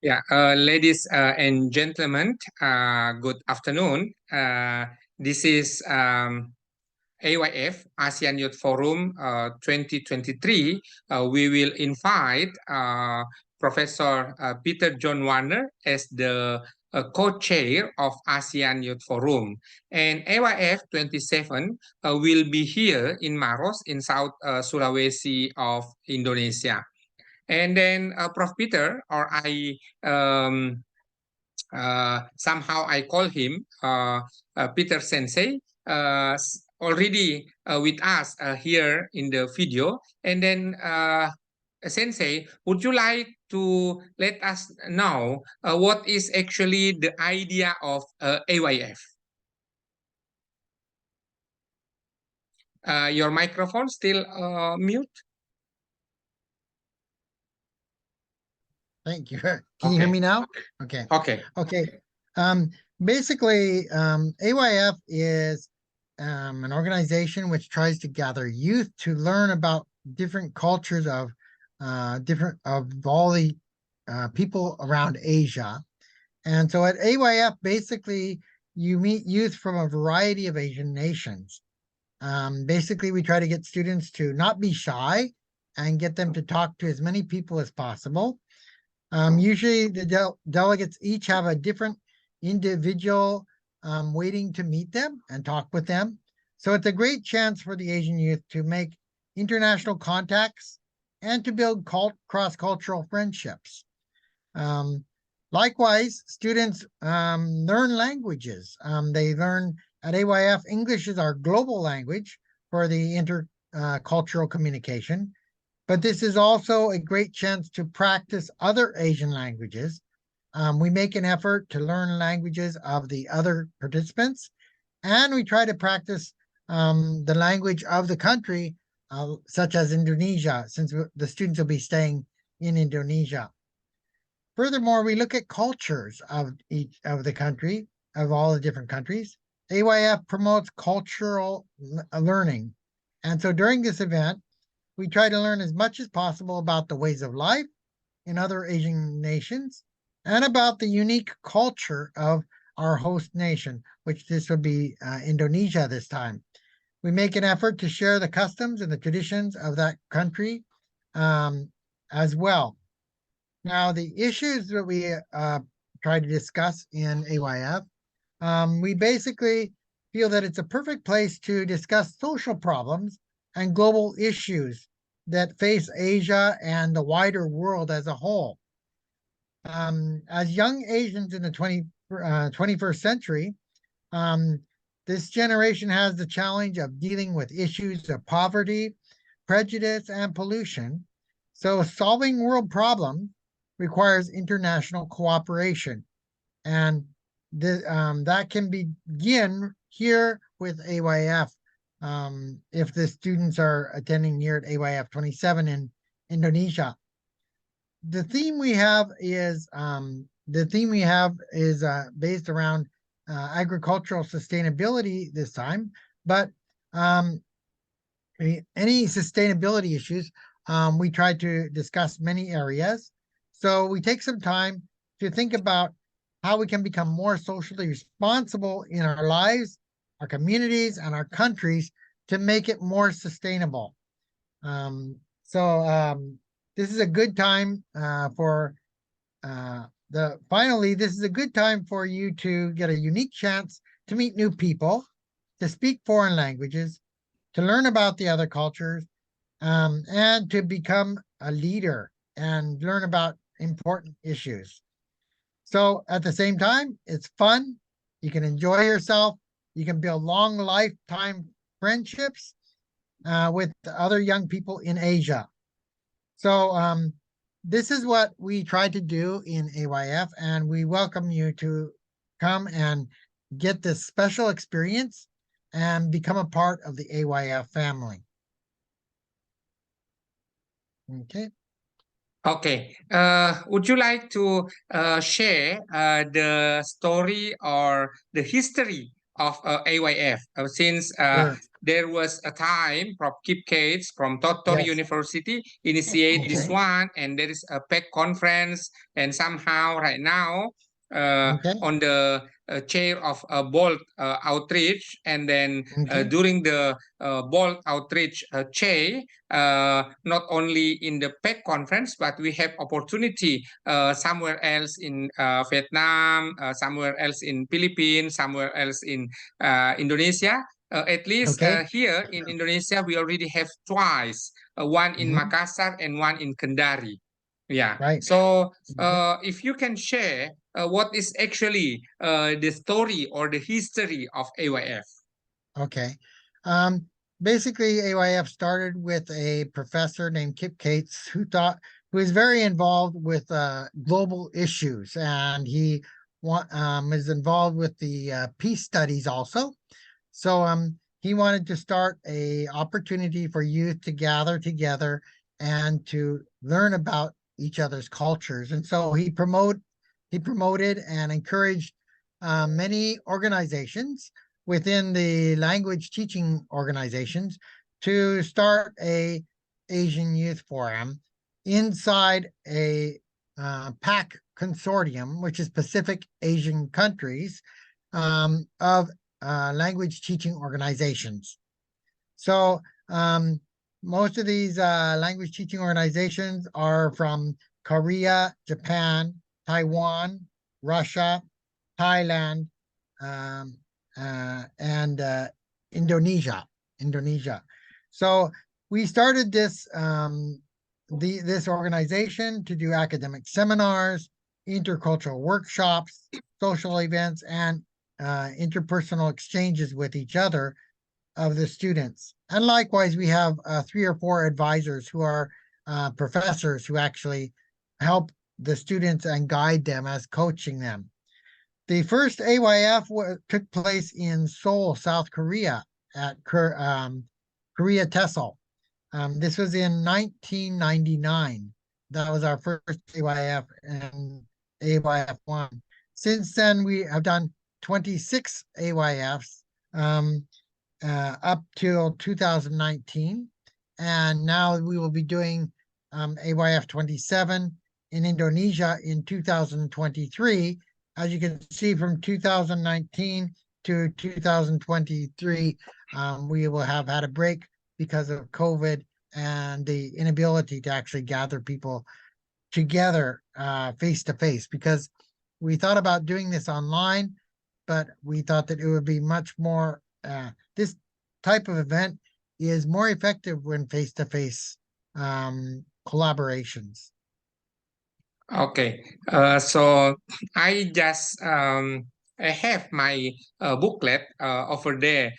Yeah, ladies and gentlemen, good afternoon. This is AYF, ASEAN Youth Forum 2023. We will invite Professor Peter John Warner as the co-chair of ASEAN Youth Forum. And AYF 27 will be here in Maros in South Sulawesi of Indonesia. And then Prof. Peter, or somehow I call him Peter Sensei, already with us here in the video. And then Sensei, would you like to let us know what is actually the idea of AYF? Your microphone still mute? Thank you. Can you hear me now? Okay. Okay. Okay. Basically, AYF is an organization which tries to gather youth to learn about different cultures of all the people around Asia. And so at AYF, basically, you meet youth from a variety of Asian nations. Basically, we try to get students to not be shy and get them to talk to as many people as possible. Usually the delegates each have a different individual waiting to meet them and talk with them. So it's a great chance for the Asian youth to make international contacts and to build cross-cultural friendships. Likewise, students learn languages. They learn at AYF, English is our global language for the intercultural communication. But this is also a great chance to practice other Asian languages. We make an effort to learn languages of the other participants, and we try to practice the language of the country, such as Indonesia, since the students will be staying in Indonesia. Furthermore, we look at cultures of each of the country, of all the different countries. AYF promotes cultural learning. And so during this event, we try to learn as much as possible about the ways of life in other Asian nations and about the unique culture of our host nation, which this would be Indonesia this time. We make an effort to share the customs and the traditions of that country as well. Now, the issues that we try to discuss in AYF, we basically feel that it's a perfect place to discuss social problems and global issues that face Asia and the wider world as a whole. As young Asians in the 21st century, this generation has the challenge of dealing with issues of poverty, prejudice, and pollution. So solving world problems requires international cooperation. And that can begin here with AYF. If the students are attending here at AYF 27 in Indonesia. The theme we have is based around agricultural sustainability this time, but any sustainability issues, we try to discuss many areas. So we take some time to think about how we can become more socially responsible in our lives, our communities, and our countries to make it more sustainable. This is a good time this is a good time for you to get a unique chance to meet new people, to speak foreign languages, to learn about the other cultures, and to become a leader and learn about important issues. So at the same time, it's fun. You can enjoy yourself. You can build long lifetime friendships with other young people in Asia. So this is what we try to do in AYF, and we welcome you to come and get this special experience and become a part of the AYF family. Okay. Okay. Would you like to share the story or the history of AYF since Sure. there was a time Prof. Kip Cates from Totori Yes. University initiate this Okay. one, and there is a PEC conference, and somehow right now Okay. on the chair of Bolt outreach, and then Okay. during the Bolt outreach chair, not only in the PEC conference, but we have opportunity somewhere else in Vietnam, somewhere else in Philippines, somewhere else in Indonesia. At least Okay. here in Indonesia, we already have twice, one in Mhm. Makassar and one in Kendari. Yeah. Right. So Okay. if you can share what is actually the story or the history of AYF. Okay. Um, Basically, AYF started with a professor named Kip Cates who is very involved with global issues, and is involved with the peace studies also. So he wanted to start a opportunity for youth to gather together and to learn about each other's cultures. And so he promoted and encouraged many organizations within the language teaching organizations to start a Asian Youth Forum inside a PAC consortium, which is Pacific Asian countries, of language teaching organizations. So most of these language teaching organizations are from Korea, Japan, Taiwan, Russia, Thailand, um, and Indonesia. Indonesia. So we started this organization to do academic seminars, intercultural workshops, social events, and interpersonal exchanges with each other of the students. And likewise, we have 3 or 4 advisors who are professors who actually help the students and guide them as coaching them. The first AYF took place in Seoul, South Korea, at Korea TESOL. This was in 1999. That was our first AYF and AYF1. Since then, we have done 26 AYFs up till 2019. And now we will be doing AYF 27 in Indonesia in 2023. As you can see, from 2019 to 2023, we will have had a break because of COVID and the inability to actually gather people together face to face, because we thought about doing this online, but we thought that it would be much more, this type of event is more effective when face to face collaborations. Okay, so I just I have my booklet over there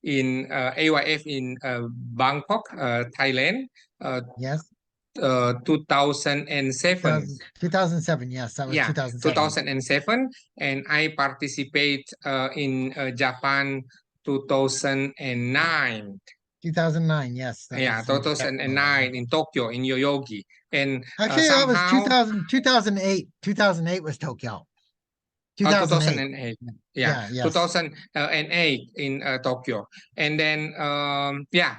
in AYF in Bangkok, Thailand, uh, Yes. 2007. 2007. Yes, that was Yeah, 2007. 2007, and I participate in Japan 2009. 2009. Yes, that Yeah, was in Japan. 2009 in Tokyo, in Yoyogi. And Actually, that was somehow 2008. 2008 was Tokyo. 2008. 2008. Yeah, Yeah, yes. 2008 in Tokyo. And then, yeah,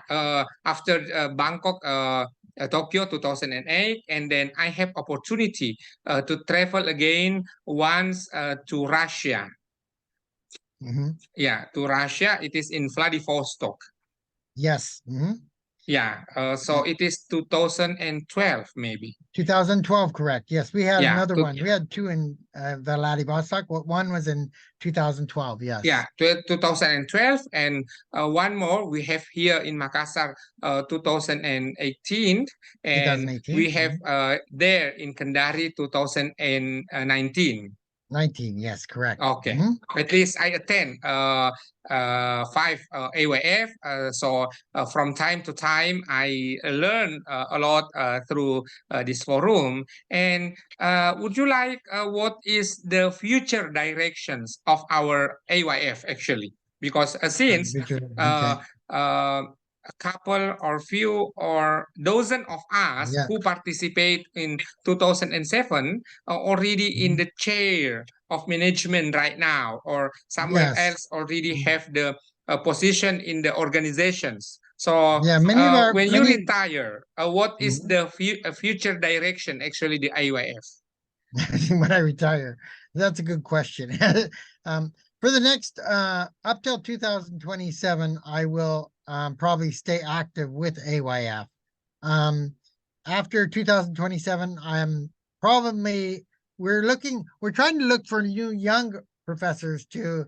after Bangkok, Tokyo 2008, and then I have opportunity to travel again once to Russia. Hmm. Yeah, to Russia. It is in Vladivostok. Yes. Yeah, so it is 2012 maybe. 2012, correct. Yes, we had Yeah, another one. We had two in Vladivostok. One was in 2012. yeah, Yes, 2012, and one more we have here in Makassar, 2018, and 2018. we have there in Kendari 2019. 19. Yes, correct. Okay, at least I attend 5 AYF. So from time to time, I learn a lot through this forum. And would you like what is the future directions of our AYF actually? Because since Richard. uh, Okay. uh, a couple or few or dozen of us Yeah. who participate in 2007 are already in Mhm. the chair of management right now, or somewhere Yes. else already Mm. have the position in the organizations. So Yeah. Many of our when you many. retire, what is Mhm. the future direction actually the AYF? When I retire? That's a good question. um, for the next up till 2027, I will probably stay active with AYF. Um, After 2027, I'm probably we're trying to look for new young professors to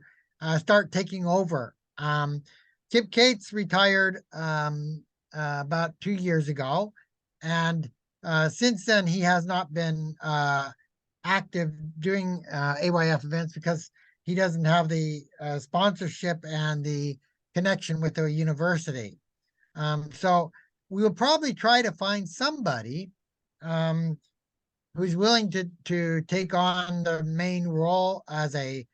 start taking over. Kip Cates retired about 2 years ago, and since then he has not been active doing AYF events because he doesn't have the sponsorship and the connection with the university. So we will probably try to find somebody um, who's willing to take on the main role as a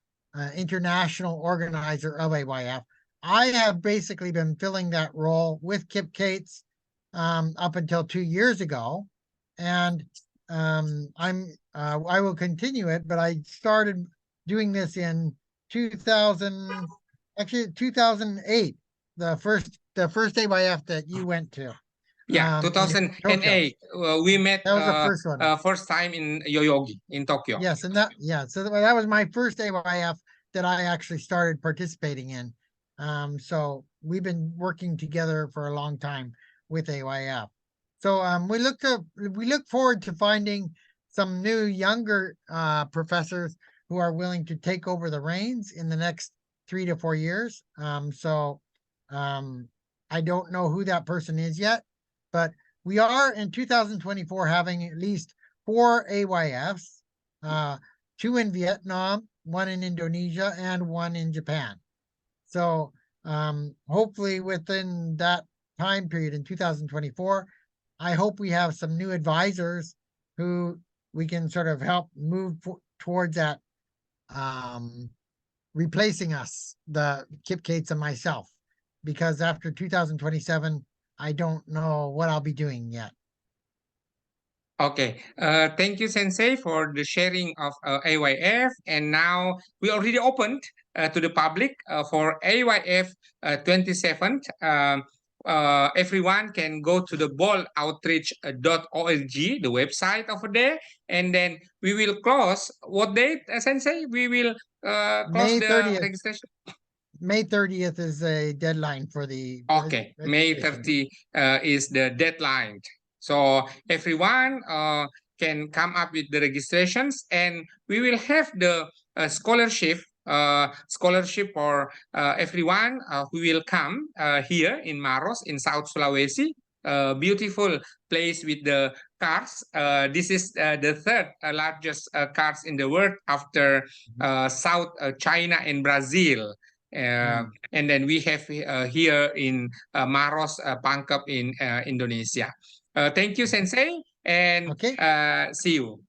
international organizer of AYF. I have basically been filling that role with Kip Cates up until 2 years ago, and I will continue it. But I started doing this in 2000, actually 2008, the first AYF that you went to Yeah, in Tokyo. 2008. We met That was the first one. first time in Yoyogi in Tokyo. Yes, and that was my first AYF that I actually started participating in. So we've been working together for a long time with AYF. So we look forward to finding some new younger professors who are willing to take over the reins in the next 3 to 4 years. I don't know who that person is yet, but we are in 2024 having at least 4 AYFs, uh, two in Vietnam, one in Indonesia, and one in Japan. So hopefully within that time period in 2024, I hope we have some new advisors who we can sort of help move towards that, um, replacing us, the Kip Cates and myself, because after 2027, I don't know what I'll be doing yet. Okay. Thank you, Sensei, for the sharing of AYF. And now we already opened to the public for AYF 27th. Everyone can go to the balloutreach.org, the website over there. And then we will close. What date, Sensei? We will close May the 30th. registration. May 30th is a deadline for the Okay, May registration. 30 is the deadline. So everyone can come up with the registrations, and we will have the scholarship for everyone who will come here in Maros in South Sulawesi. Beautiful place with the cars. This is the third largest cars in the world after South China and Brazil. Mm. And then we have here in Maros Pangkep in Indonesia. Thank you, Sensei, and Okay. see you.